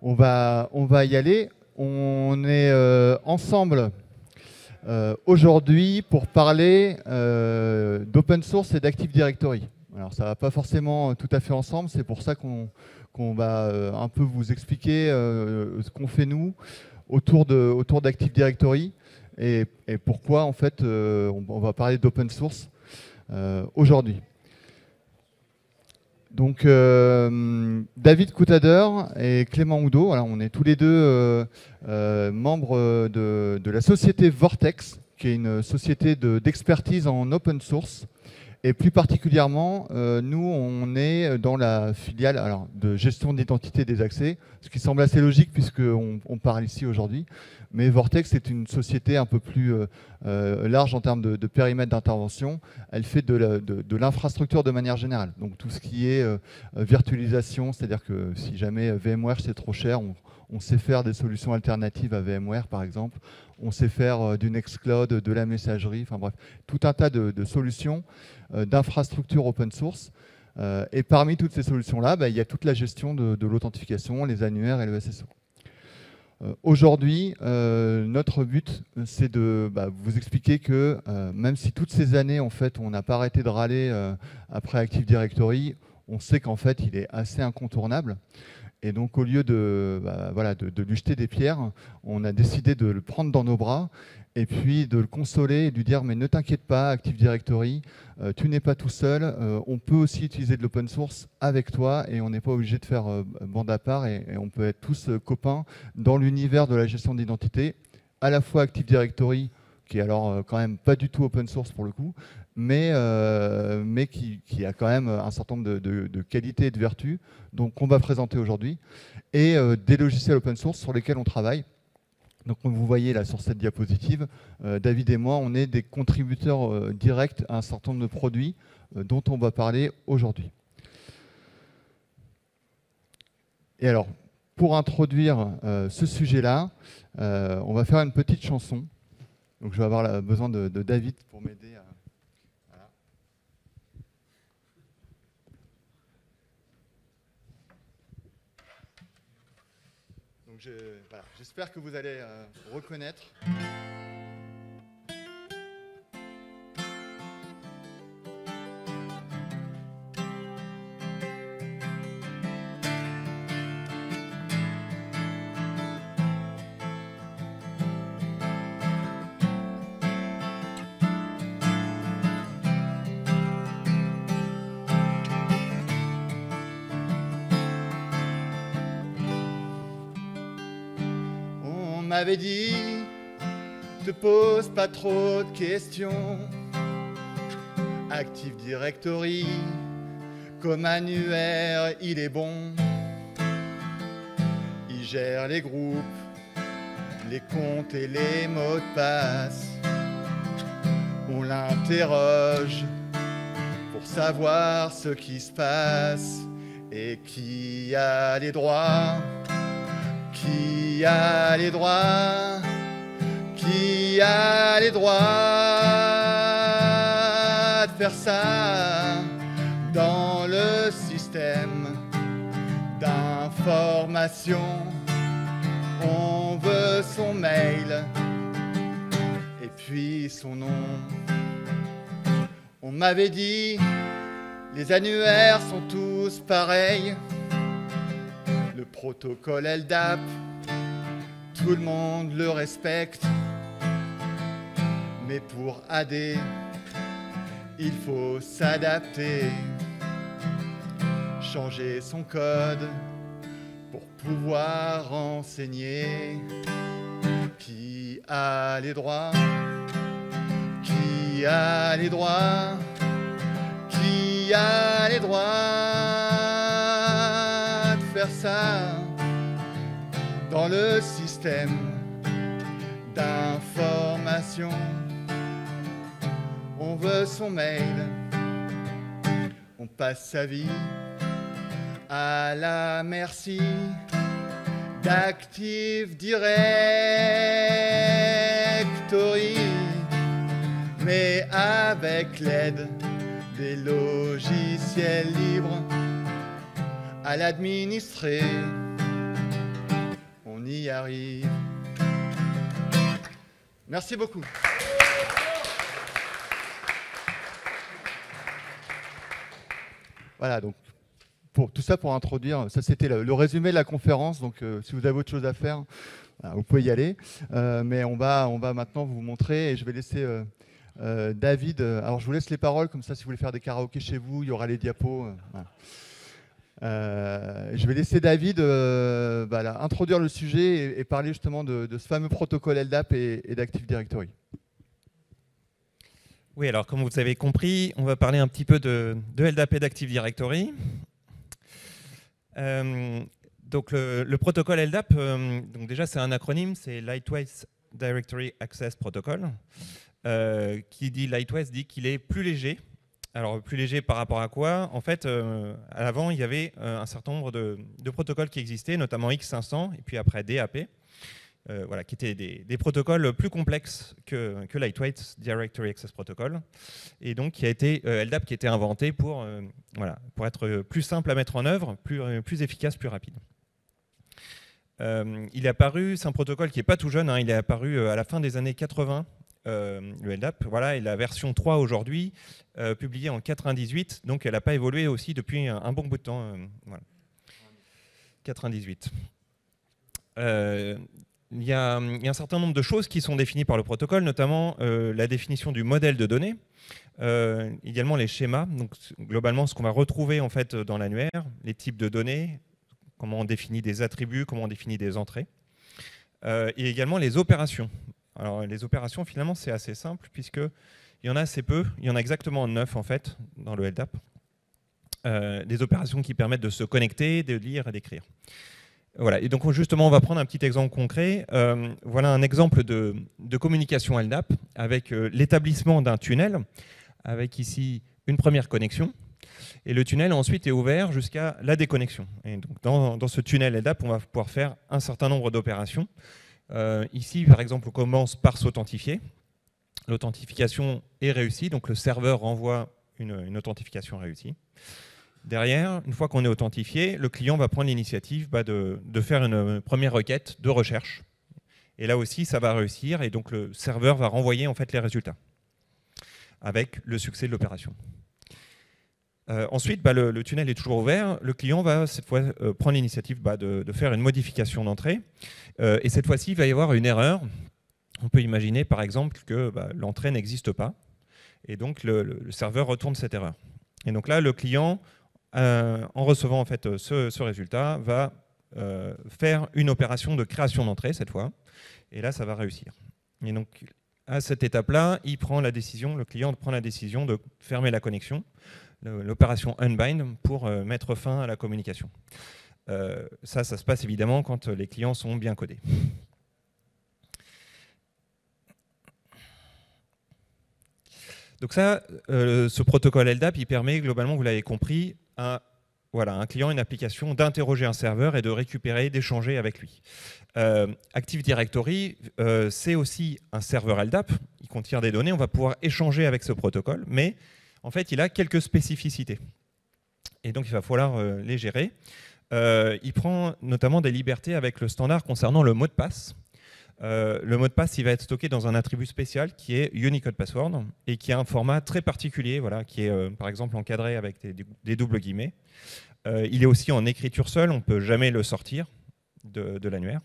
On va y aller. On est ensemble aujourd'hui pour parler d'open source et d'Active Directory. Alors ça ne va pas forcément tout à fait ensemble, c'est pour ça qu'on va un peu vous expliquer ce qu'on fait nous autour d'Active Directory et pourquoi en fait on va parler d'open source aujourd'hui. Donc David Coutader et Clément Oudot, alors on est tous les deux membres de la société Vortex, qui est une société d'expertise en open source. Et plus particulièrement, nous, on est dans la filiale de gestion d'identité des accès, ce qui semble assez logique puisqu'on parle ici aujourd'hui. Mais Vortex est une société un peu plus large en termes de périmètre d'intervention. Elle fait de l'infrastructure de manière générale. Donc tout ce qui est virtualisation, c'est-à-dire que si jamais VMware c'est trop cher, on sait faire des solutions alternatives à VMware par exemple. On sait faire du Nextcloud, de la messagerie, enfin bref, tout un tas de solutions d'infrastructures open source. Et parmi toutes ces solutions-là, il y a toute la gestion de l'authentification, les annuaires et le SSO. Aujourd'hui, notre but, c'est de vous expliquer que même si toutes ces années, en fait, on n'a pas arrêté de râler après Active Directory, on sait qu'en fait, il est assez incontournable. Et donc, au lieu de lui jeter des pierres, on a décidé de le prendre dans nos bras et puis de le consoler et de lui dire « Mais ne t'inquiète pas, Active Directory, tu n'es pas tout seul. On peut aussi utiliser de l'open source avec toi et on n'est pas obligé de faire bande à part et on peut être tous copains dans l'univers de la gestion d'identité, à la fois Active Directory, qui est alors quand même pas du tout open source pour le coup, mais qui a quand même un certain nombre de qualités et de vertus, donc qu'on va présenter aujourd'hui, et des logiciels open source sur lesquels on travaille. Donc comme vous voyez là sur cette diapositive, David et moi, on est des contributeurs directs à un certain nombre de produits dont on va parler aujourd'hui. Et alors, pour introduire ce sujet-là, on va faire une petite chanson. Donc je vais avoir besoin de David pour m'aider à... Voilà. Donc j'espère que vous allez reconnaître. On m'avait dit, te pose pas trop de questions. Active Directory, comme annuaire, il est bon. Il gère les groupes, les comptes et les mots de passe. On l'interroge pour savoir ce qui se passe et qui a les droits. Qui a les droits? Qui a les droits de faire ça dans le système d'information? On veut son mail et puis son nom. On m'avait dit, les annuaires sont tous pareils. Le protocole LDAP, tout le monde le respecte. Mais pour AD, il faut s'adapter. Changer son code pour pouvoir enseigner. Qui a les droits? Qui a les droits? Qui a les droits de faire ça dans le système d'information? On veut son mail, on passe sa vie à la merci d'Active Directory, mais avec l'aide des logiciels libres à l'administrer. y arrive. Merci beaucoup. Voilà, donc tout ça pour introduire, ça c'était le résumé de la conférence, donc si vous avez autre chose à faire, voilà, vous pouvez y aller. Mais on va maintenant vous montrer, et je vais laisser David, alors je vous laisse les paroles, comme ça si vous voulez faire des karaokés chez vous, il y aura les diapos. Voilà. Je vais laisser David voilà, introduire le sujet et parler justement de ce fameux protocole LDAP et d'Active Directory. Oui, alors comme vous avez compris, on va parler un petit peu de LDAP et d'Active Directory. Donc le protocole LDAP, donc déjà c'est un acronyme, c'est Lightweight Directory Access Protocol. Qui dit lightweight dit qu'il est plus léger. Alors plus léger par rapport à quoi? En fait, à l'avant, il y avait un certain nombre de protocoles qui existaient, notamment X500 et puis après DAP, voilà, qui étaient des protocoles plus complexes que Lightweight Directory Access Protocol. Et donc qui a été LDAP qui a été inventé pour, voilà, pour être plus simple à mettre en œuvre, plus efficace, plus rapide. Il est apparu, c'est un protocole qui n'est pas tout jeune, hein, il est apparu à la fin des années 80. Le LDAP, voilà, et la version 3 aujourd'hui, publiée en 98, donc elle n'a pas évolué aussi depuis un bon bout de temps. Voilà. 98. Il y a un certain nombre de choses qui sont définies par le protocole, notamment la définition du modèle de données, également les schémas, donc globalement ce qu'on va retrouver en fait dans l'annuaire, les types de données, comment on définit des attributs, comment on définit des entrées, et également les opérations. Alors les opérations finalement c'est assez simple puisqu'il y en a assez peu, il y en a exactement 9 en fait dans le LDAP. Des opérations qui permettent de se connecter, de lire et d'écrire. Voilà, et donc justement on va prendre un petit exemple concret. Voilà un exemple de communication LDAP avec l'établissement d'un tunnel, avec ici une première connexion. Et le tunnel ensuite est ouvert jusqu'à la déconnexion. Et donc dans ce tunnel LDAP, on va pouvoir faire un certain nombre d'opérations. Ici, par exemple, on commence par s'authentifier. L'authentification est réussie, donc le serveur renvoie une authentification réussie. Derrière, une fois qu'on est authentifié, le client va prendre l'initiative de faire une première requête de recherche. Et là aussi, ça va réussir, et donc le serveur va renvoyer en fait les résultats, avec le succès de l'opération. Ensuite, le tunnel est toujours ouvert. Le client va cette fois prendre l'initiative de faire une modification d'entrée. Et cette fois-ci, il va y avoir une erreur. On peut imaginer par exemple que l'entrée n'existe pas. Et donc le serveur retourne cette erreur. Et donc là, le client, en recevant en fait ce résultat, va faire une opération de création d'entrée cette fois. Et là, ça va réussir. Et donc à cette étape-là, le client prend la décision de fermer la connexion, l'opération unbind, pour mettre fin à la communication. Ça se passe évidemment quand les clients sont bien codés. Donc ça, ce protocole LDAP, il permet globalement, vous l'avez compris, à un client, une application, d'interroger un serveur et de récupérer, d'échanger avec lui. Active Directory, c'est aussi un serveur LDAP, il contient des données, on va pouvoir échanger avec ce protocole, mais en fait, il a quelques spécificités. Et donc, il va falloir les gérer. Il prend notamment des libertés avec le standard concernant le mot de passe. Le mot de passe, il va être stocké dans un attribut spécial qui est Unicode Password et qui a un format très particulier, voilà, qui est par exemple encadré avec des doubles guillemets. Il est aussi en écriture seule, on ne peut jamais le sortir de l'annuaire.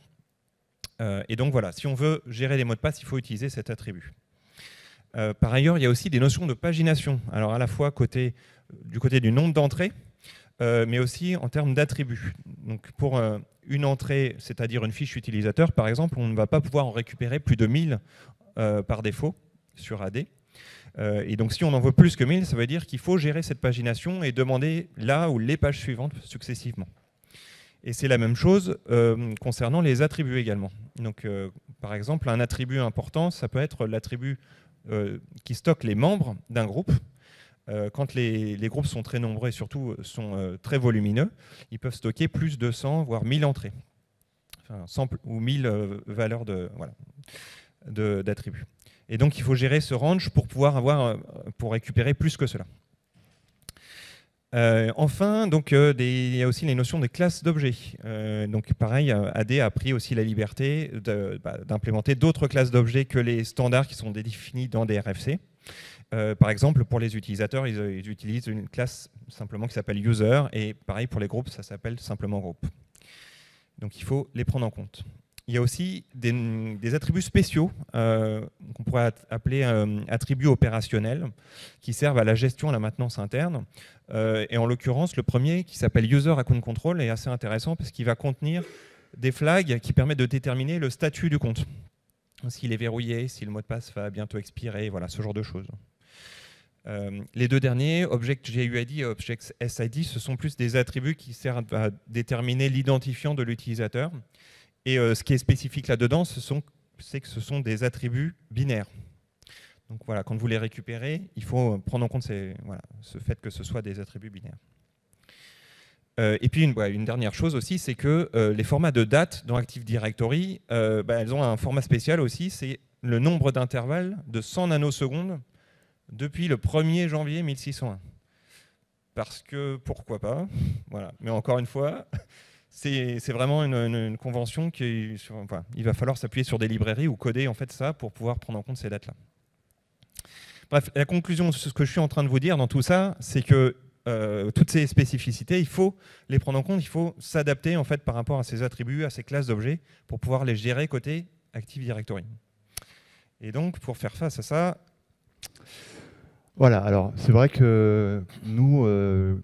Et donc voilà, si on veut gérer les mots de passe, il faut utiliser cet attribut. Par ailleurs, il y a aussi des notions de pagination. Alors à la fois du côté du nombre d'entrées, mais aussi en termes d'attributs. Donc pour une entrée, c'est-à-dire une fiche utilisateur, par exemple, on ne va pas pouvoir en récupérer plus de 1000 par défaut sur AD. Et donc si on en veut plus que 1000, ça veut dire qu'il faut gérer cette pagination et demander là ou les pages suivantes successivement. Et c'est la même chose concernant les attributs également. Donc par exemple, un attribut important, ça peut être l'attribut qui stocke les membres d'un groupe. Quand les groupes sont très nombreux et surtout sont très volumineux, ils peuvent stocker plus de 100 voire 1000 entrées, enfin 100 ou 1000 valeurs d'attributs. Et donc il faut gérer ce range pour pouvoir pour récupérer plus que cela. Enfin, donc, il y a aussi les notions de classes d'objets. Donc pareil, AD a pris aussi la liberté d'implémenter d'autres classes d'objets que les standards qui sont définis dans des RFC. Par exemple, pour les utilisateurs, ils utilisent une classe simplement qui s'appelle user, et pareil pour les groupes, ça s'appelle simplement groupe. Donc il faut les prendre en compte. Il y a aussi des attributs spéciaux qu'on pourrait appeler attributs opérationnels qui servent à la gestion, à la maintenance interne. Et en l'occurrence, le premier, qui s'appelle User Account Control, est assez intéressant parce qu'il va contenir des flags qui permettent de déterminer le statut du compte. S'il est verrouillé, si le mot de passe va bientôt expirer, voilà, ce genre de choses. Les deux derniers, Object GUID et Object SID, ce sont plus des attributs qui servent à déterminer l'identifiant de l'utilisateur. Et ce qui est spécifique là-dedans, c'est que ce sont des attributs binaires. Donc voilà, quand vous les récupérez, il faut prendre en compte ce fait que ce soit des attributs binaires. Et puis une dernière chose aussi, c'est que les formats de date dans Active Directory, elles ont un format spécial aussi, c'est le nombre d'intervalles de 100 nanosecondes depuis le 1er janvier 1601. Parce que pourquoi pas, voilà. Mais encore une fois, c'est vraiment une convention il va falloir s'appuyer sur des librairies ou coder en fait ça pour pouvoir prendre en compte ces dates-là. Bref, la conclusion de ce que je suis en train de vous dire dans tout ça, c'est que toutes ces spécificités, il faut les prendre en compte, il faut s'adapter en fait par rapport à ces attributs, à ces classes d'objets pour pouvoir les gérer côté Active Directory. Et donc, pour faire face à ça... Voilà, alors c'est vrai que nous,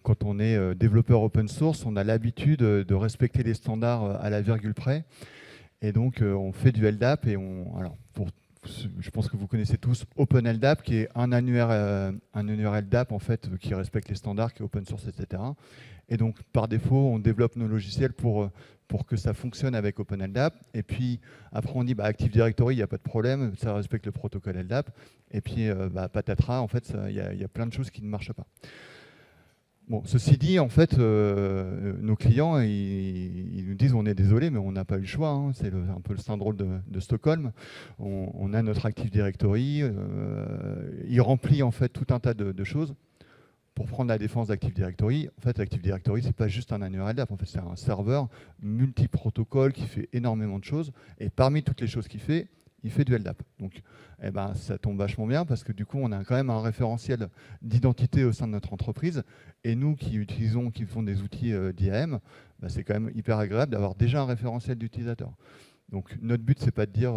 quand on est développeur open source, on a l'habitude de respecter les standards à la virgule près. Et donc, on fait du LDAP. Et je pense que vous connaissez tous OpenLDAP, qui est un annuaire LDAP en fait, qui respecte les standards, qui est open source, etc. Et donc, par défaut, on développe nos logiciels pour que ça fonctionne avec OpenLDAP. Et puis, après, on dit Active Directory, il n'y a pas de problème, ça respecte le protocole LDAP. Et puis, patatras, en fait, il y a plein de choses qui ne marchent pas. Bon, ceci dit, en fait, nos clients, ils nous disent on est désolé, mais on n'a pas eu le choix. Hein. C'est un peu le syndrome de Stockholm. On a notre Active Directory. Il remplit en fait tout un tas de choses. Pour prendre la défense d'Active Directory, en fait, Active Directory, c'est pas juste un annuaire LDAP. En fait, c'est un serveur multi-protocole qui fait énormément de choses. Et parmi toutes les choses qu'il fait, il fait du LDAP. Donc, ça tombe vachement bien parce que du coup, on a quand même un référentiel d'identité au sein de notre entreprise. Et nous qui font des outils d'IAM, c'est quand même hyper agréable d'avoir déjà un référentiel d'utilisateur. Donc, notre but, c'est pas de dire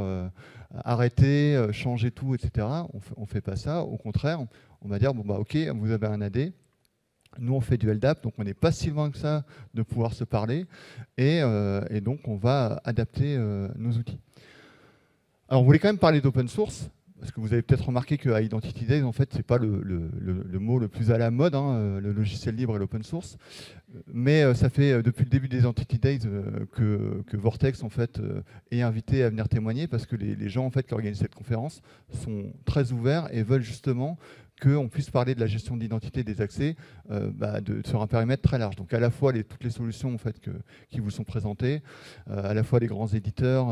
arrêtez, changez tout, etc. On fait pas ça. Au contraire, on va dire ok, vous avez un AD. Nous, on fait du LDAP, donc on n'est pas si loin que ça de pouvoir se parler. Et donc, on va adapter nos outils. Alors, on voulait quand même parler d'open source, parce que vous avez peut-être remarqué qu'à Identity Days, en fait, ce n'est pas le mot le plus à la mode, hein, le logiciel libre et l'open source. Mais ça fait depuis le début des Identity Days que Vortex en fait, est invité à venir témoigner, parce que les gens en fait, qui organisent cette conférence sont très ouverts et veulent justement qu'on puisse parler de la gestion d'identité des accès sur un périmètre très large. Donc à la fois toutes les solutions en fait, qui vous sont présentées, à la fois les grands éditeurs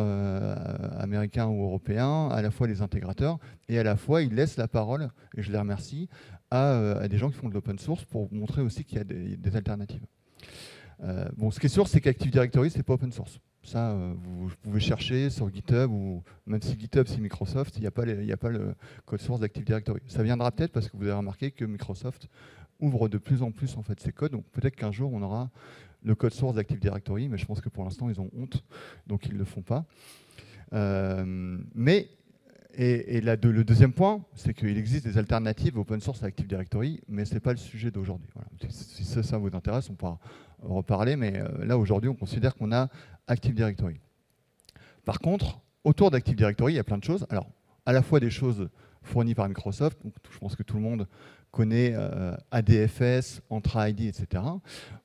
américains ou européens, à la fois les intégrateurs, et à la fois ils laissent la parole, et je les remercie, à des gens qui font de l'open source pour montrer aussi qu'il y a des alternatives. Ce qui est sûr, c'est qu'Active Directory, c'est pas open source. Ça, vous pouvez chercher sur GitHub, ou même si GitHub, c'est Microsoft, il n'y a pas le code source d'Active Directory. Ça viendra peut-être parce que vous avez remarqué que Microsoft ouvre de plus en plus en fait, ses codes. Donc peut-être qu'un jour, on aura le code source d'Active Directory, mais je pense que pour l'instant, ils ont honte, donc ils ne le font pas. Le deuxième point, c'est qu'il existe des alternatives open source à Active Directory, mais ce n'est pas le sujet d'aujourd'hui. Voilà. Si ça vous intéresse, on pourra reparler, mais là, aujourd'hui, on considère qu'on a Active Directory. Par contre, autour d'Active Directory, il y a plein de choses. Alors, à la fois des choses fournies par Microsoft, donc je pense que tout le monde connaît ADFS, Entra ID, etc.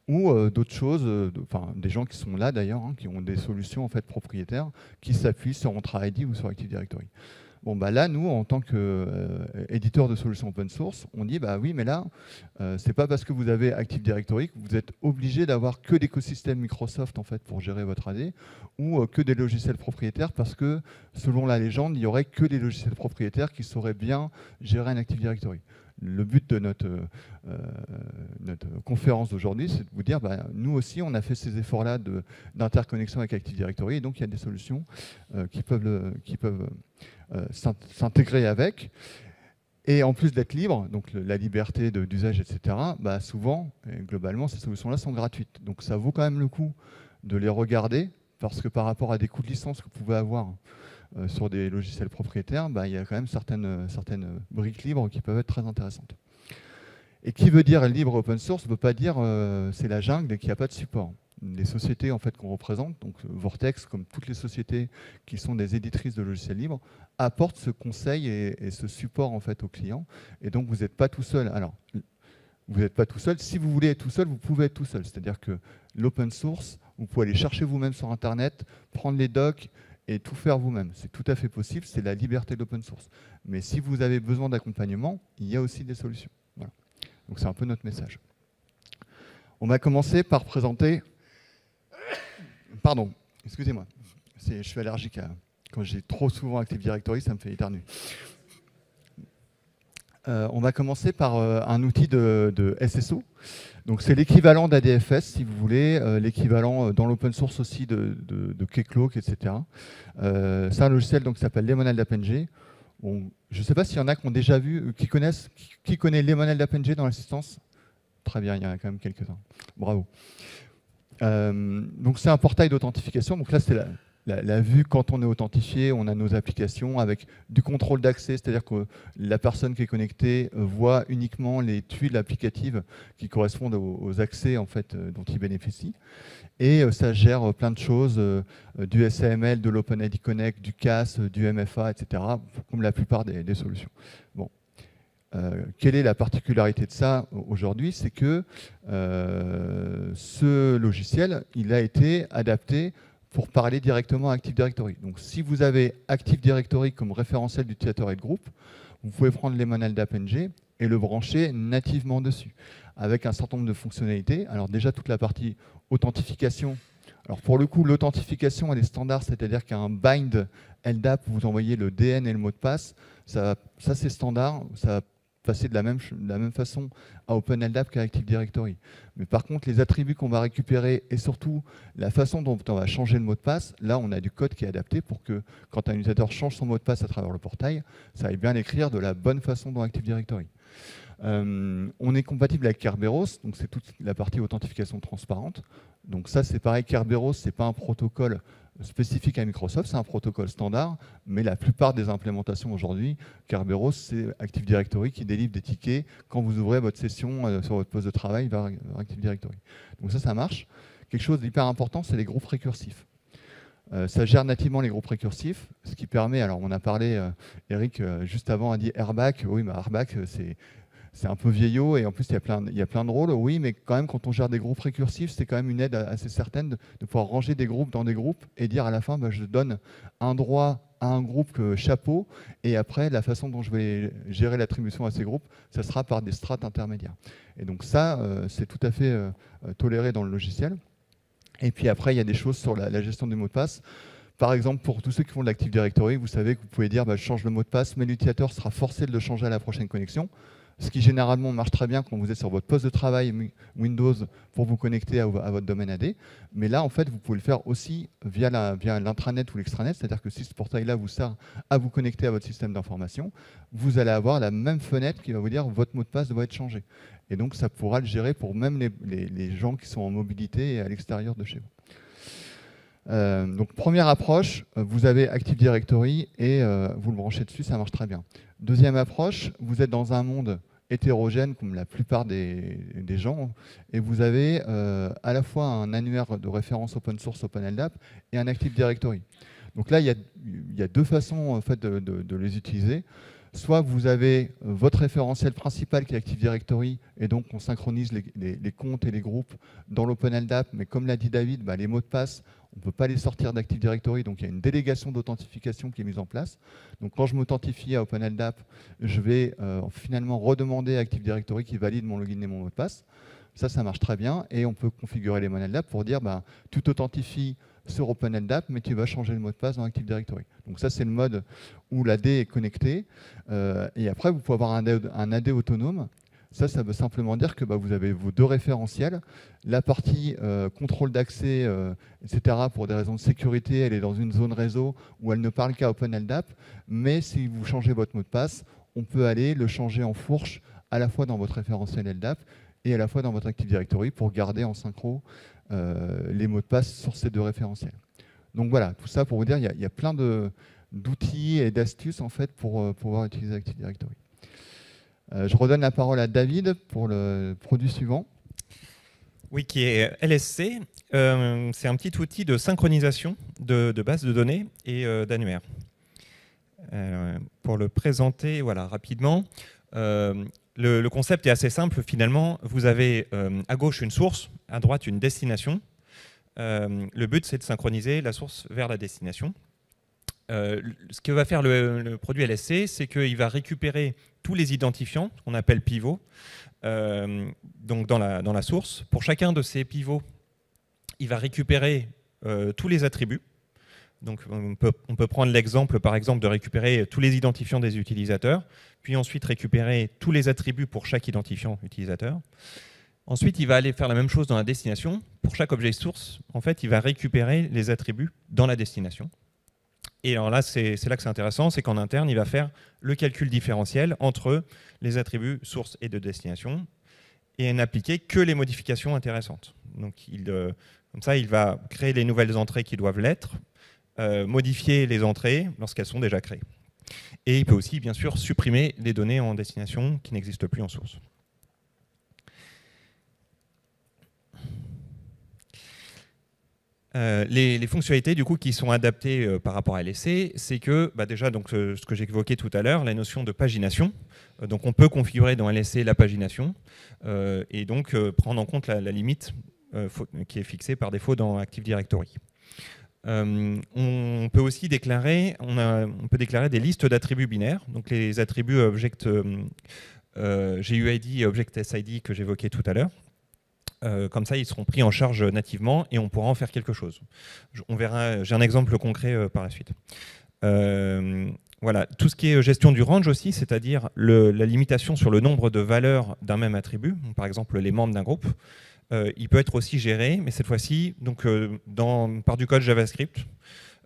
Ou d'autres choses, des gens qui sont là d'ailleurs, hein, qui ont des solutions en fait, propriétaires, qui s'appuient sur Entra ID ou sur Active Directory. Là, nous, en tant qu'éditeur de solutions open source, on dit, oui, mais là, c'est pas parce que vous avez Active Directory que vous êtes obligé d'avoir que l'écosystème Microsoft en fait, pour gérer votre AD, ou que des logiciels propriétaires, parce que, selon la légende, il n'y aurait que des logiciels propriétaires qui sauraient bien gérer un Active Directory. le but de notre conférence d'aujourd'hui, c'est de vous dire, nous aussi, on a fait ces efforts-là d'interconnexion avec Active Directory, et donc il y a des solutions qui peuvent s'intégrer avec. Et en plus d'être libre, donc la liberté d'usage, etc., souvent, et globalement, ces solutions-là sont gratuites. Donc ça vaut quand même le coup de les regarder, parce que par rapport à des coûts de licence que vous pouvez avoir sur des logiciels propriétaires, il y a quand même certaines briques libres qui peuvent être très intéressantes. Et qui veut dire libre open source ne veut pas dire c'est la jungle et qu'il n'y a pas de support. Les sociétés en fait, qu'on représente, donc Vortex, comme toutes les sociétés qui sont des éditrices de logiciels libres, apportent ce conseil et ce support en fait, aux clients. Et donc vous n'êtes pas tout seul. Alors, vous n'êtes pas tout seul. Si vous voulez être tout seul, vous pouvez être tout seul. C'est-à-dire que l'open source, vous pouvez aller chercher vous-même sur Internet, prendre les docs et tout faire vous-même. C'est tout à fait possible, c'est la liberté de l'open source. Mais si vous avez besoin d'accompagnement, il y a aussi des solutions. Voilà. Donc c'est un peu notre message. On va commencer par présenter... Pardon, excusez-moi. Je suis allergique quand j'ai trop souvent Active Directory, ça me fait éternuer. On va commencer par un outil de SSO. Donc c'est l'équivalent d'ADFS, si vous voulez, l'équivalent dans l'open source aussi de Keycloak, etc. C'est un logiciel qui s'appelle Lemonade AppNG. Bon, je ne sais pas s'il y en a qui ont déjà vu, qui connaît Lemonade AppNG dans l'assistance. Très bien, il y en a quand même quelques-uns. Bravo. Donc c'est un portail d'authentification. Donc là, c'est la vue quand on est authentifié, on a nos applications avec du contrôle d'accès, c'est-à-dire que la personne qui est connectée voit uniquement les tuiles applicatives qui correspondent aux accès en fait, dont il bénéficie. Et ça gère plein de choses, du SAML, de l'OpenID Connect, du CAS, du MFA, etc., comme la plupart des solutions. Bon. Quelle est la particularité de ça aujourd'hui? C'est que ce logiciel, il a été adapté pour parler directement à Active Directory. Donc si vous avez Active Directory comme référentiel d'utilisateur et de groupe, vous pouvez prendre Lemonade AppNG et le brancher nativement dessus, avec un certain nombre de fonctionnalités. Alors déjà, toute la partie authentification. Alors pour le coup, l'authentification, elle est standard, c'est-à-dire qu'un bind LDAP, vous envoyez le DN et le mot de passe. Ça c'est standard, ça va passer de la même façon à OpenLDAP qu'à Active Directory. Mais par contre, les attributs qu'on va récupérer et surtout la façon dont on va changer le mot de passe, là, on a du code qui est adapté pour que quand un utilisateur change son mot de passe à travers le portail, ça aille bien l'écrire de la bonne façon dans Active Directory. On est compatible avec Kerberos, donc c'est toute la partie authentification transparente. Donc ça, c'est pareil, Kerberos, ce n'est pas un protocole spécifique à Microsoft, c'est un protocole standard, mais la plupart des implémentations aujourd'hui, Kerberos, c'est Active Directory qui délivre des tickets quand vous ouvrez votre session sur votre poste de travail vers Active Directory. Donc ça marche. Quelque chose d'hyper important, c'est les groupes récursifs. Ça gère nativement les groupes récursifs, ce qui permet, alors on a parlé, Eric, juste avant, a dit Airback, oui, mais Airback, c'est un peu vieillot et en plus il y a plein de rôles, oui, mais quand même quand on gère des groupes récursifs, c'est quand même une aide assez certaine de pouvoir ranger des groupes dans des groupes et dire à la fin, je donne un droit à un groupe chapeau et après la façon dont je vais gérer l'attribution à ces groupes, ça sera par des strates intermédiaires. Et donc ça, c'est tout à fait toléré dans le logiciel. Et puis après, il y a des choses sur la gestion des mots de passe. Par exemple, pour tous ceux qui font de l'Active Directory, vous savez que vous pouvez dire je change le mot de passe, mais l'utilisateur sera forcé de le changer à la prochaine connexion. Ce qui généralement marche très bien quand vous êtes sur votre poste de travail Windows pour vous connecter à votre domaine AD. Mais là, en fait, vous pouvez le faire aussi via l'intranet ou l'extranet. C'est-à-dire que si ce portail-là vous sert à vous connecter à votre système d'information, vous allez avoir la même fenêtre qui va vous dire votre mot de passe doit être changé. Et donc, ça pourra le gérer pour même les gens qui sont en mobilité et à l'extérieur de chez vous. Donc, première approche, vous avez Active Directory et vous le branchez dessus, ça marche très bien. Deuxième approche, vous êtes dans un monde hétérogène comme la plupart des gens et vous avez à la fois un annuaire de référence open source OpenLDAP et un Active Directory. Donc là, il y a deux façons en fait, de les utiliser. Soit vous avez votre référentiel principal qui est Active Directory et donc on synchronise les comptes et les groupes dans l'OpenLDAP, mais comme l'a dit David, les mots de passe, on ne peut pas les sortir d'Active Directory, donc il y a une délégation d'authentification qui est mise en place. Donc quand je m'authentifie à OpenLDAP, je vais finalement redemander à Active Directory qui valide mon login et mon mot de passe. Ça marche très bien. Et on peut configurer les mots LDAP pour dire, tu t'authentifies sur OpenLDAP, mais tu vas changer le mot de passe dans Active Directory. Donc ça, c'est le mode où l'AD est connecté. Et après, vous pouvez avoir un AD autonome. Ça veut simplement dire que vous avez vos deux référentiels. La partie contrôle d'accès, etc., pour des raisons de sécurité, elle est dans une zone réseau où elle ne parle qu'à OpenLDAP. Mais si vous changez votre mot de passe, on peut aller le changer en fourche à la fois dans votre référentiel LDAP et à la fois dans votre Active Directory pour garder en synchro les mots de passe sur ces deux référentiels. Donc voilà, tout ça pour vous dire, il y a plein d'outils et d'astuces en fait pour pouvoir utiliser Active Directory. Je redonne la parole à David pour le produit suivant. Oui, qui est LSC. C'est un petit outil de synchronisation de bases de données et d'annuaires. Pour le présenter rapidement, le concept est assez simple finalement. Vous avez à gauche une source, à droite une destination. Le but, c'est de synchroniser la source vers la destination. Ce que va faire le produit LSC, c'est qu'il va récupérer tous les identifiants, qu'on appelle pivots, donc dans la source. Pour chacun de ces pivots, il va récupérer tous les attributs. Donc on peut prendre l'exemple, par exemple, de récupérer tous les identifiants des utilisateurs, puis ensuite récupérer tous les attributs pour chaque identifiant utilisateur. Ensuite, il va aller faire la même chose dans la destination. Pour chaque objet source, en fait, il va récupérer les attributs dans la destination. Et alors là, c'est là que c'est intéressant, c'est qu'en interne, il va faire le calcul différentiel entre les attributs source et de destination et n'appliquer que les modifications intéressantes. Donc, comme ça, il va créer les nouvelles entrées qui doivent l'être, modifier les entrées lorsqu'elles sont déjà créées. Et il peut aussi, bien sûr, supprimer les données en destination qui n'existent plus en source. Les fonctionnalités du coup, qui sont adaptées par rapport à LSC, c'est que déjà donc, ce que j'évoquais tout à l'heure, la notion de pagination. Donc on peut configurer dans LSC la pagination et donc prendre en compte la limite qui est fixée par défaut dans Active Directory. On peut aussi déclarer, on peut déclarer des listes d'attributs binaires, donc les attributs object GUID et object SID que j'évoquais tout à l'heure. Comme ça, ils seront pris en charge nativement et on pourra en faire quelque chose. On verra, j'ai un exemple concret par la suite. Voilà, tout ce qui est gestion du range aussi, c'est-à-dire la limitation sur le nombre de valeurs d'un même attribut, par exemple les membres d'un groupe, il peut être aussi géré, mais cette fois-ci par du code JavaScript.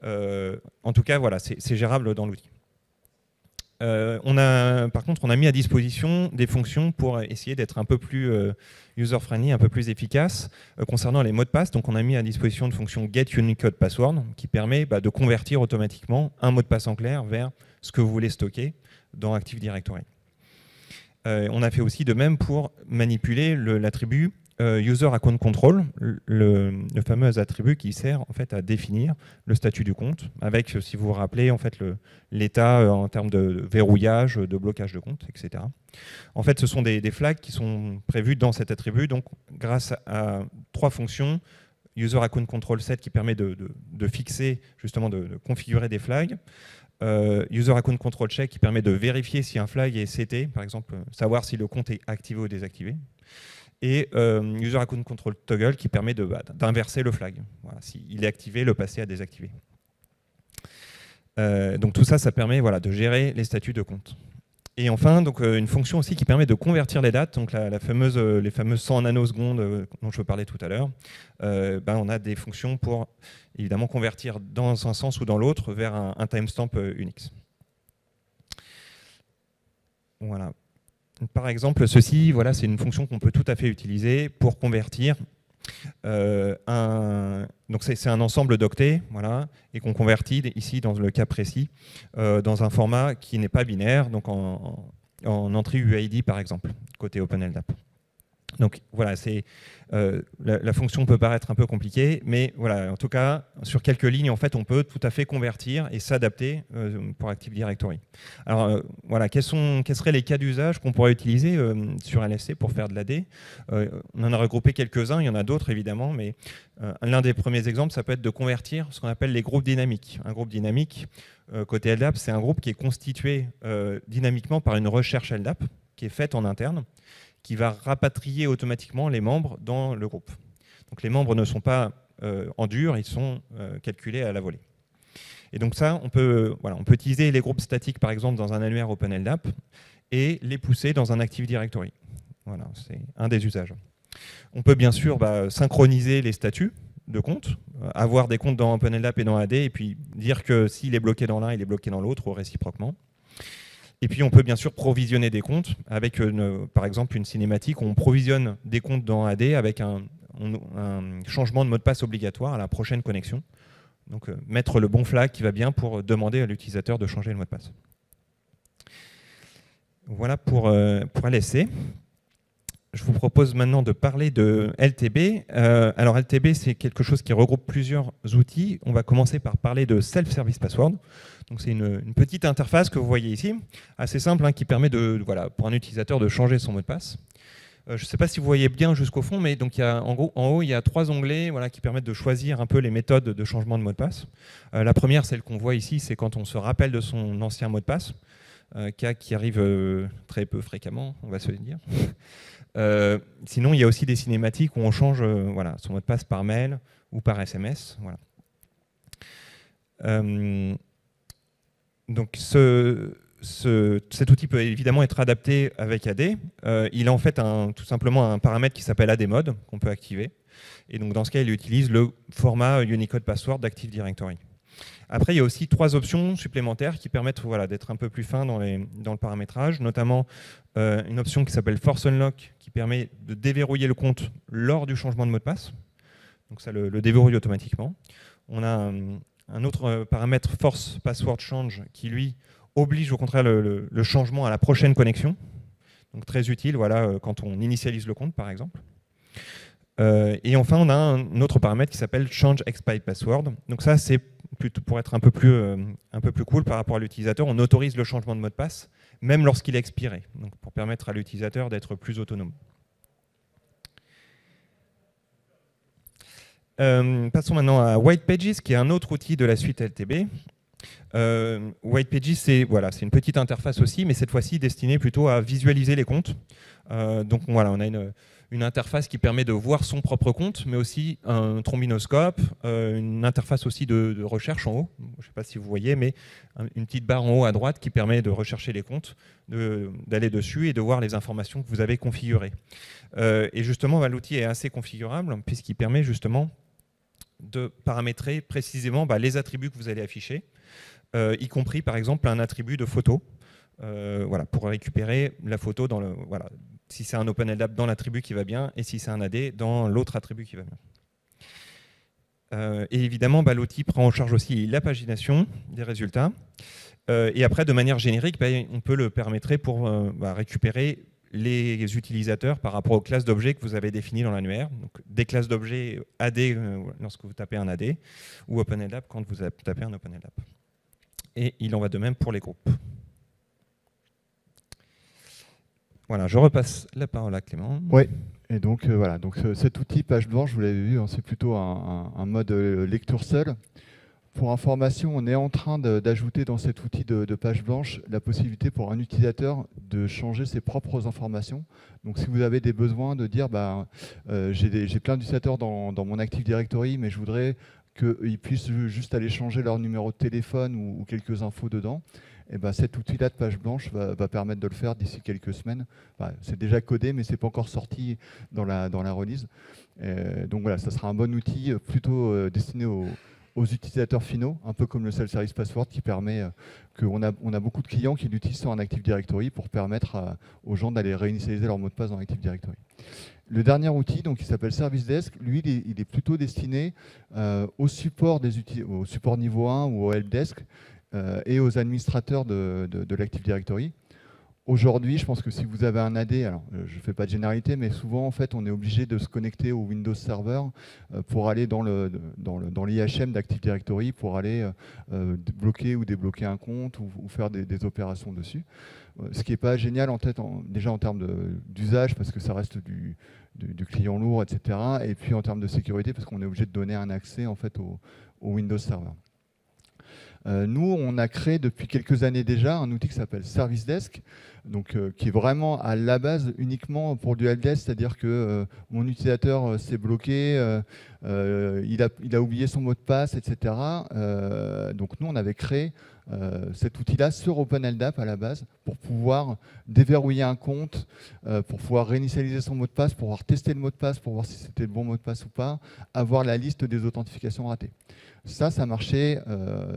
En tout cas, voilà, c'est gérable dans l'outil. Par contre, on a mis à disposition des fonctions pour essayer d'être un peu plus user-friendly, un peu plus efficace concernant les mots de passe. Donc, on a mis à disposition une fonction getUnicodePassword qui permet de convertir automatiquement un mot de passe en clair vers ce que vous voulez stocker dans Active Directory. On a fait aussi de même pour manipuler l'attribut User Account Control, le fameux attribut qui sert en fait à définir le statut du compte, avec, si vous vous rappelez, en fait l'état en termes de verrouillage, de blocage de compte, etc. En fait, ce sont des flags qui sont prévus dans cet attribut, donc grâce à 3 fonctions. User Account Control Set qui permet de fixer, justement de configurer des flags. User Account Control Check qui permet de vérifier si un flag est seté, par exemple, savoir si le compte est activé ou désactivé. Et User Account Control Toggle qui permet d'inverser le flag. Voilà, s'il est activé, le passer à désactiver. Donc tout ça, ça permet de gérer les statuts de compte. Et enfin, donc, une fonction aussi qui permet de convertir les dates, donc les fameuses 100 nanosecondes dont je parlais tout à l'heure. On a des fonctions pour évidemment convertir dans un sens ou dans l'autre vers un timestamp Unix. Voilà. Par exemple, ceci, c'est une fonction qu'on peut tout à fait utiliser pour convertir donc c'est un ensemble d'octets, et qu'on convertit ici dans le cas précis dans un format qui n'est pas binaire, donc en entrée UID par exemple, côté OpenLDAP. Donc voilà, la fonction peut paraître un peu compliquée, mais voilà, en tout cas, sur quelques lignes, en fait, on peut tout à fait convertir et s'adapter pour Active Directory. Alors voilà, quels seraient les cas d'usage qu'on pourrait utiliser sur LSC pour faire de l'AD? On en a regroupé quelques-uns, il y en a d'autres évidemment, mais l'un des premiers exemples, ça peut être de convertir ce qu'on appelle les groupes dynamiques. Un groupe dynamique, côté LDAP, c'est un groupe qui est constitué dynamiquement par une recherche LDAP qui est faite en interne, qui va rapatrier automatiquement les membres dans le groupe. Donc les membres ne sont pas en dur, ils sont calculés à la volée. Et donc ça, on peut utiliser les groupes statiques, par exemple, dans un annuaire OpenLDAP et les pousser dans un Active Directory. Voilà, c'est un des usages. On peut bien sûr synchroniser les statuts de compte, avoir des comptes dans OpenLDAP et dans AD, et puis dire que s'il est bloqué dans l'un, il est bloqué dans l'autre, ou réciproquement. Et puis on peut bien sûr provisionner des comptes avec, par exemple, une cinématique où on provisionne des comptes dans AD avec un changement de mot de passe obligatoire à la prochaine connexion. Donc mettre le bon flag qui va bien pour demander à l'utilisateur de changer le mot de passe. Voilà pour LSC. Je vous propose maintenant de parler de LTB. Alors LTB, c'est quelque chose qui regroupe plusieurs outils. On va commencer par parler de Self-Service Password. Donc c'est une petite interface que vous voyez ici, assez simple, hein, qui permet pour un utilisateur de changer son mot de passe. Je ne sais pas si vous voyez bien jusqu'au fond, mais donc en haut, il y a 3 onglets qui permettent de choisir un peu les méthodes de changement de mot de passe. La première, celle qu'on voit ici, c'est quand on se rappelle de son ancien mot de passe, cas qui arrive très peu fréquemment, on va se dire. Sinon, il y a aussi des cinématiques où on change son mot de passe par mail ou par SMS. Voilà. Donc cet outil peut évidemment être adapté avec AD. Il a en fait tout simplement un paramètre qui s'appelle AD Mode qu'on peut activer. Et donc dans ce cas, il utilise le format Unicode Password d'Active Directory. Après, il y a aussi 3 options supplémentaires qui permettent d'être un peu plus fin dans le paramétrage, notamment une option qui s'appelle Force Unlock qui permet de déverrouiller le compte lors du changement de mot de passe. Donc ça le déverrouille automatiquement. On a un autre paramètre Force Password Change qui, lui, oblige au contraire le changement à la prochaine connexion. Donc très utile quand on initialise le compte, par exemple. Et enfin, on a un autre paramètre qui s'appelle Change Expired Password. Donc ça, c'est plutôt pour être un peu plus cool par rapport à l'utilisateur. On autorise le changement de mot de passe, même lorsqu'il est expiré, donc pour permettre à l'utilisateur d'être plus autonome. Passons maintenant à White Pages, qui est un autre outil de la suite LTB. White Pages, c'est une petite interface aussi, mais cette fois-ci destinée plutôt à visualiser les comptes. Donc on a une interface qui permet de voir son propre compte, mais aussi un trombinoscope, une interface aussi de recherche en haut. Je ne sais pas si vous voyez, mais une petite barre en haut à droite qui permet de rechercher les comptes, d'aller dessus et de voir les informations que vous avez configurées. Et justement, l'outil est assez configurable puisqu'il permet justement de paramétrer précisément les attributs que vous allez afficher, y compris par exemple un attribut de photo, pour récupérer la photo dans si c'est un OpenLDAP dans l'attribut qui va bien et si c'est un AD dans l'autre attribut qui va bien. Et évidemment, l'outil prend en charge aussi la pagination des résultats. Et après, de manière générique, on peut le paramétrer pour récupérer les utilisateurs par rapport aux classes d'objets que vous avez définies dans l'annuaire. Donc des classes d'objets AD lorsque vous tapez un AD ou OpenLDAP quand vous tapez un OpenLDAP. Et il en va de même pour les groupes. Voilà, je repasse la parole à Clément. Oui, et donc cet outil page blanche, vous l'avez vu, c'est plutôt un mode lecture seul. Pour information, on est en train d'ajouter dans cet outil de page blanche la possibilité pour un utilisateur de changer ses propres informations. Donc si vous avez des besoins de dire j'ai plein d'utilisateurs dans mon Active Directory, mais je voudrais qu'ils puissent juste aller changer leur numéro de téléphone ou quelques infos dedans, et cet outil-là de page blanche va permettre de le faire d'ici quelques semaines. C'est déjà codé, mais ce n'est pas encore sorti dans la release. Donc voilà, ça sera un bon outil plutôt destiné aux utilisateurs finaux, un peu comme le Self-Service Password qui permet qu'on a beaucoup de clients qui l'utilisent sur un Active Directory pour permettre aux gens d'aller réinitialiser leur mot de passe dans Active Directory. Le dernier outil, qui s'appelle Service Desk, lui, il est plutôt destiné au support au support niveau 1 ou au helpdesk et aux administrateurs de l'Active Directory. Aujourd'hui, je pense que si vous avez un AD, alors je ne fais pas de généralité, mais souvent en fait on est obligé de se connecter au Windows Server pour aller dans l'IHM d'Active Directory pour aller bloquer ou débloquer un compte ou faire des opérations dessus. Ce qui n'est pas génial déjà en termes d'usage parce que ça reste du client lourd, etc. Et puis en termes de sécurité parce qu'on est obligé de donner un accès en fait au Windows Server. Nous, on a créé depuis quelques années déjà un outil qui s'appelle Service Desk, donc, qui est vraiment à la base uniquement pour du helpdesk, c'est-à-dire que mon utilisateur s'est bloqué, il a oublié son mot de passe, etc. Donc nous, on avait créé cet outil-là sur OpenLDAP à la base pour pouvoir déverrouiller un compte, pour pouvoir réinitialiser son mot de passe, pour pouvoir tester le mot de passe, pour voir si c'était le bon mot de passe ou pas, avoir la liste des authentifications ratées. Ça marchait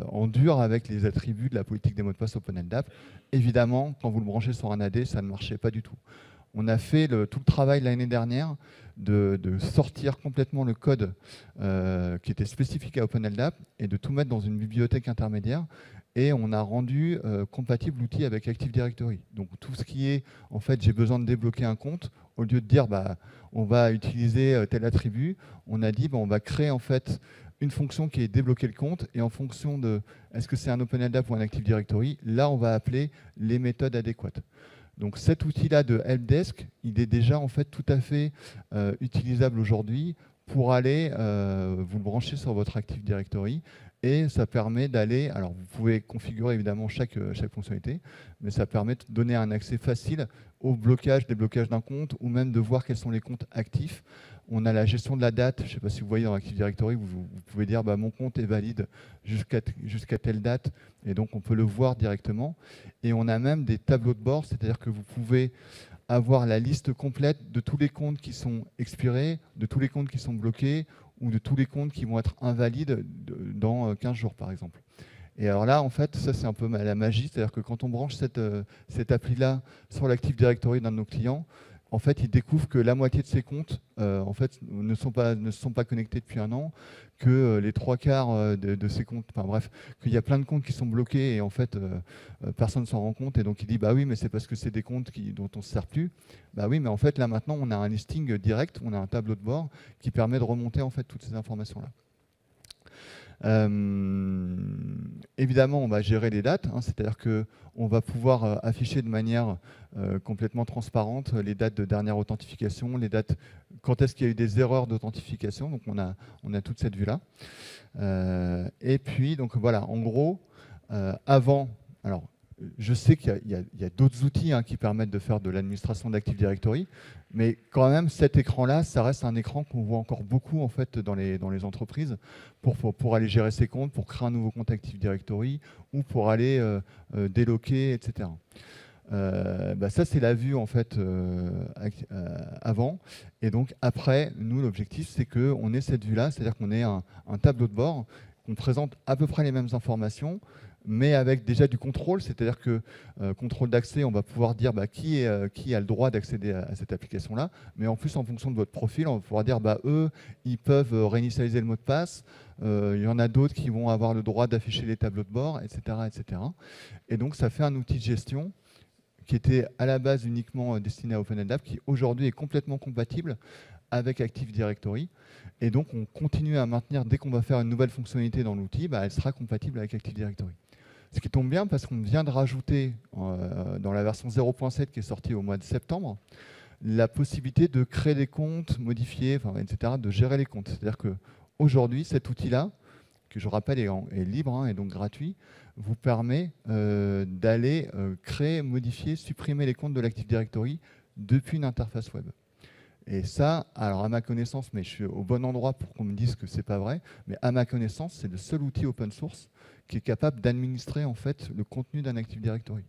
en dur avec les attributs de la politique des mots de passe OpenLDAP. Évidemment, quand vous le branchez sur un AD, ça ne marchait pas du tout. On a fait tout le travail l'année dernière de sortir complètement le code qui était spécifique à OpenLDAP et de tout mettre dans une bibliothèque intermédiaire. Et on a rendu compatible l'outil avec Active Directory. Donc tout ce qui est, en fait, j'ai besoin de débloquer un compte, au lieu de dire, on va utiliser tel attribut, on a dit, on va créer en fait une fonction qui est débloquer le compte, et en fonction de est-ce que c'est un OpenLDAP ou un Active Directory, là on va appeler les méthodes adéquates. Donc cet outil-là de helpdesk, il est déjà en fait tout à fait utilisable aujourd'hui pour aller vous le brancher sur votre Active Directory, et ça permet d'aller, alors vous pouvez configurer évidemment chaque fonctionnalité, mais ça permet de donner un accès facile au blocage, déblocage d'un compte, ou même de voir quels sont les comptes actifs. On a la gestion de la date, je ne sais pas si vous voyez dans Active Directory, vous pouvez dire mon compte est valide jusqu'à telle date, et donc on peut le voir directement. Et on a même des tableaux de bord, c'est-à-dire que vous pouvez avoir la liste complète de tous les comptes qui sont expirés, de tous les comptes qui sont bloqués, ou de tous les comptes qui vont être invalides dans 15 jours, par exemple. Et alors là, en fait, ça c'est un peu la magie, c'est-à-dire que quand on branche cette appli-là sur l'Active Directory d'un de nos clients, en fait, il découvre que la moitié de ses comptes en fait, ne se sont pas connectés depuis un an, que les 3/4 de ces comptes, enfin bref, qu'il y a plein de comptes qui sont bloqués et en fait, personne ne s'en rend compte. Et donc il dit, oui, mais c'est parce que c'est des comptes dont on ne se sert plus. Oui, mais en fait, là maintenant, on a un listing direct, on a un tableau de bord qui permet de remonter en fait toutes ces informations-là. Évidemment, on va gérer les dates, c'est-à-dire qu'on va pouvoir afficher de manière complètement transparente les dates de dernière authentification, les dates, quand est-ce qu'il y a eu des erreurs d'authentification, donc on a toute cette vue-là. Et puis, donc voilà, en gros, avant, alors je sais qu'il y a d'autres outils qui permettent de faire de l'administration d'Active Directory, mais quand même, cet écran-là, ça reste un écran qu'on voit encore beaucoup en fait, dans les entreprises pour aller gérer ses comptes, pour créer un nouveau compte Active Directory ou pour aller déloquer, etc. Ça, c'est la vue en fait avant. Et donc après, nous, l'objectif, c'est qu'on ait cette vue-là, c'est-à-dire qu'on ait un tableau de bord, qu'on présente à peu près les mêmes informations, mais avec déjà du contrôle, c'est-à-dire que contrôle d'accès, on va pouvoir dire qui a le droit d'accéder à cette application-là, mais en plus, en fonction de votre profil, on va pouvoir dire eux, ils peuvent réinitialiser le mot de passe, il y en a d'autres qui vont avoir le droit d'afficher les tableaux de bord, etc., etc. Et donc, ça fait un outil de gestion qui était à la base uniquement destiné à OpenLDAP, qui aujourd'hui est complètement compatible avec Active Directory. Et donc, on continue à maintenir, dès qu'on va faire une nouvelle fonctionnalité dans l'outil, elle sera compatible avec Active Directory. Ce qui tombe bien parce qu'on vient de rajouter dans la version 0.7 qui est sortie au mois de septembre, la possibilité de créer des comptes, modifier, etc., de gérer les comptes. C'est-à-dire qu'aujourd'hui, cet outil-là, que je rappelle est libre et donc gratuit, vous permet d'aller créer, modifier, supprimer les comptes de l'Active Directory depuis une interface web. Et ça, alors à ma connaissance, mais je suis au bon endroit pour qu'on me dise que c'est pas vrai, mais à ma connaissance, c'est le seul outil open source qui est capable d'administrer en fait le contenu d'un Active Directory.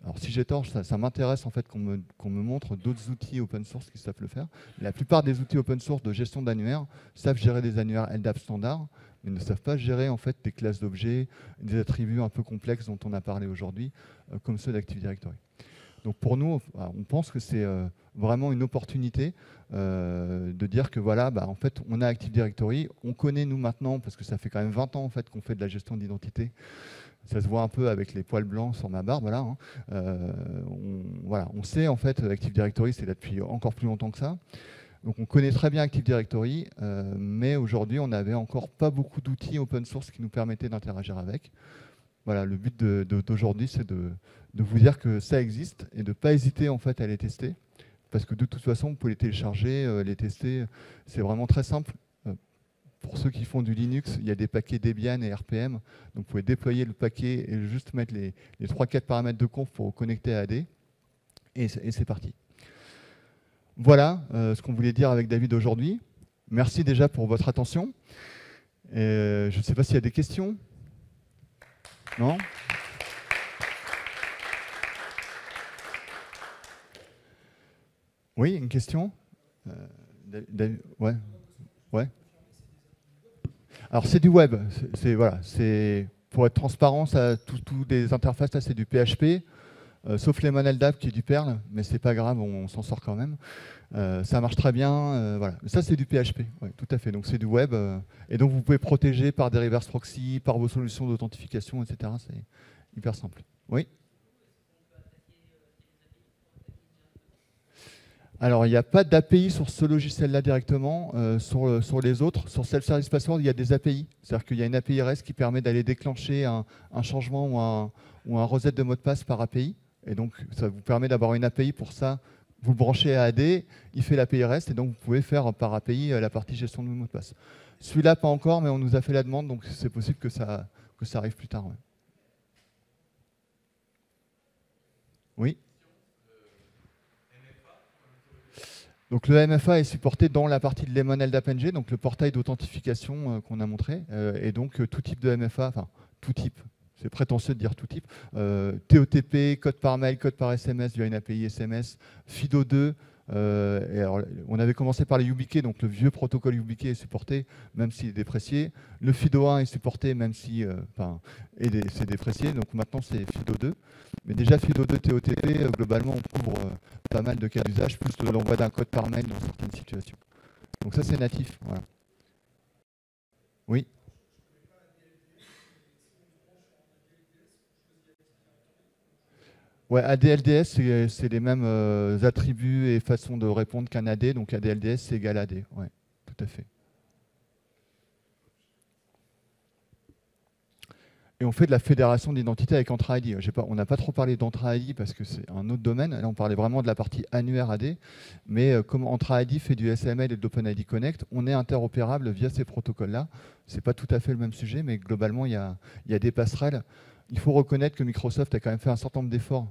Alors si j'ai tort, ça m'intéresse en fait qu'on me montre d'autres outils open source qui savent le faire. La plupart des outils open source de gestion d'annuaires savent gérer des annuaires LDAP standards, mais ne savent pas gérer en fait des classes d'objets, des attributs un peu complexes dont on a parlé aujourd'hui, comme ceux d'Active Directory. Donc pour nous, on pense que c'est vraiment une opportunité de dire que voilà, en fait, on a Active Directory, on connaît nous maintenant, parce que ça fait quand même 20 ans en fait, qu'on fait de la gestion d'identité. Ça se voit un peu avec les poils blancs sur ma barbe là. On sait en fait Active Directory, c'est là depuis encore plus longtemps que ça. Donc on connaît très bien Active Directory, mais aujourd'hui on n'avait encore pas beaucoup d'outils open source qui nous permettaient d'interagir avec. Voilà, le but d'aujourd'hui, c'est de vous dire que ça existe et de ne pas hésiter en fait à les tester, parce que de toute façon, vous pouvez les télécharger, les tester. C'est vraiment très simple. pour ceux qui font du Linux, il y a des paquets Debian et RPM. Donc vous pouvez déployer le paquet et juste mettre les 3-4 paramètres de conf pour connecter à AD. Et c'est parti. Voilà ce qu'on voulait dire avec David aujourd'hui. Merci déjà pour votre attention. Je ne sais pas s'il y a des questions. Non ? Oui, une question ? Ouais. Ouais. Alors c'est du web. Voilà, pour être transparent, tout des interfaces là, c'est du PHP. Sauf les LDAP qui est du Perl, mais c'est pas grave, on s'en sort quand même. Ça marche très bien, voilà. Ça c'est du PHP, ouais, tout à fait. Donc c'est du web, et donc vous pouvez protéger par des reverse proxy, par vos solutions d'authentification, etc. C'est hyper simple. Oui. Alors il n'y a pas d'API sur ce logiciel-là directement. Sur les autres, sur Self-Service Password, il y a des API. C'est-à-dire qu'il y a une API REST qui permet d'aller déclencher un changement ou un reset de mot de passe par API. Et donc, ça vous permet d'avoir une API pour ça. Vous le branchez à AD, il fait l'API REST, et donc vous pouvez faire par API la partie gestion de mot de passe. Celui-là, pas encore, mais on nous a fait la demande, donc c'est possible que ça arrive plus tard. Ouais. Oui. Donc le MFA est supporté dans la partie de Lemon LDAP NG, donc le portail d'authentification qu'on a montré, et donc tout type de MFA, enfin tout type. C'est prétentieux de dire tout type. TOTP, code par mail, code par SMS via une API SMS, FIDO2. Et alors, on avait commencé par les YubiKey, donc le vieux protocole YubiKey est supporté, même s'il est déprécié. Le FIDO1 est supporté, même si c'est déprécié. Donc maintenant, c'est FIDO2. Mais déjà, FIDO2, TOTP, globalement, on couvre pas mal de cas d'usage, plus l'envoi d'un code par mail dans certaines situations. Donc ça, c'est natif. Voilà. Oui. Ouais, AD-LDS, c'est les mêmes attributs et façons de répondre qu'un AD. Donc AD-LDS, c'est égal à AD. Ouais, tout à fait. Et on fait de la fédération d'identité avec Entra ID. On n'a pas trop parlé d'Entra ID parce que c'est un autre domaine. Là, on parlait vraiment de la partie annuaire AD. Mais comme Entra ID fait du SML et de l'OpenID Connect, on est interopérable via ces protocoles-là. Ce n'est pas tout à fait le même sujet, mais globalement, il y a des passerelles. Il faut reconnaître que Microsoft a quand même fait un certain nombre d'efforts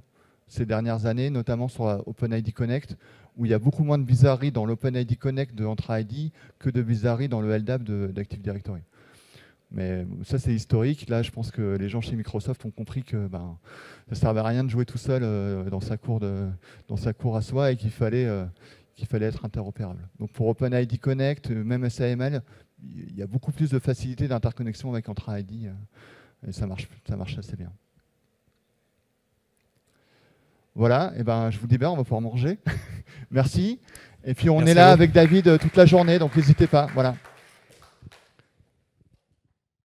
ces dernières années, notamment sur OpenID Connect, où il y a beaucoup moins de bizarreries dans l'OpenID Connect de Entra ID que de bizarreries dans le LDAP d'Active Directory. Mais ça, c'est historique. Là, je pense que les gens chez Microsoft ont compris que ça ne servait à rien de jouer tout seul dans sa cour à soi et qu'il fallait être interopérable. Donc pour OpenID Connect, même SAML, il y a beaucoup plus de facilité d'interconnexion avec Entra ID et ça marche assez bien. Voilà, et je vous libère, on va pouvoir manger. Merci. Et puis on est là avec David toute la journée, donc n'hésitez pas. Voilà.